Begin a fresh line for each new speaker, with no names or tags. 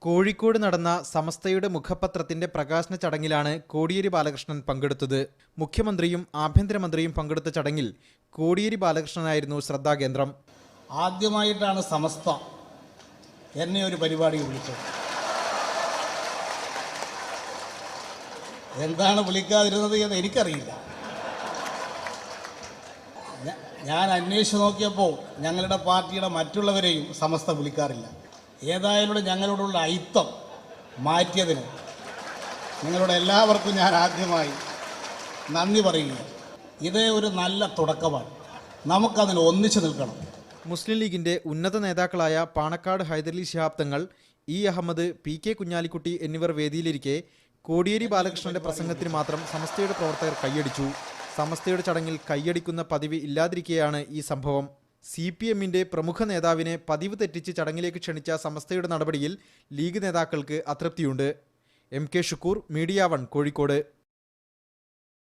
കോഴിക്കോട് നടന്ന സമസ്തയുടെ മുഖപത്രത്തിന്റെ പ്രകാശന ചടങ്ങിലാണ് കോടിയേരി ബാലകൃഷ്ണൻ പങ്കെടുത്തത്. മുഖ്യമന്ത്രിയും ആഭ്യന്തരമന്ത്രിയും പങ്കെടുത്ത ചടങ്ങിൽ കോടിയേരി ബാലകൃഷ്ണനായിരുന്നു ശ്രദ്ധാകേന്ദ്രം.
ആദ്യമായിട്ടാണ് സമസ്ത എന്നെ ഒരു പരിപാടി വിളിച്ചത്. എന്താണ് വിളിക്കാതിരുന്നത് എന്ന് എനിക്കറിയില്ല. ഞാൻ അന്വേഷിച്ച് നോക്കിയപ്പോൾ ഞങ്ങളുടെ പാർട്ടിയുടെ മറ്റുള്ളവരെയും സമസ്ത വിളിക്കാറില്ല. ഏതായാലും ഞങ്ങളോടുള്ള ഐക്യം മാറ്റിയതിന് നിങ്ങളുടെ എല്ലാവർക്കും ഞാൻ ആദ്യമായി നന്ദി പറയുകയാണ്. ഇത് ഒരു നല്ല തുടക്കമാണ്. നമുക്കതിന് ഒന്നിച്ചു നിൽക്കണം.
മുസ്ലിം ലീഗിന്റെ ഉന്നത നേതാക്കളായ പാണക്കാട് ഹൈദരലി ശിഹാബ് തങ്ങൾ, ഇ അഹമ്മദ്, PK കുഞ്ഞാലിക്കുട്ടി എന്നിവർ വേദിയിലിരിക്കെ കോടിയേരി ബാലകൃഷ്ണന്റെ പ്രസംഗത്തിന് മാത്രം സമസ്തയുടെ പ്രവർത്തകർ കൈയടിച്ചു. സമസ്തയുടെ ചടങ്ങിൽ കൈയടിക്കുന്ന പതിവ് ഇല്ലാതിരിക്കെയാണ് ഈ സംഭവം. CPMന്റെ പ്രമുഖ നേതാവിനെ പതിവ് തെറ്റിച്ച് ചടങ്ങിലേക്ക് ക്ഷണിച്ച സമസ്തയുടെ നടപടിയിൽ ലീഗ് നേതാക്കൾക്ക് അതൃപ്തിയുണ്ട്. MK Shukoor, media 1, Kozhikode.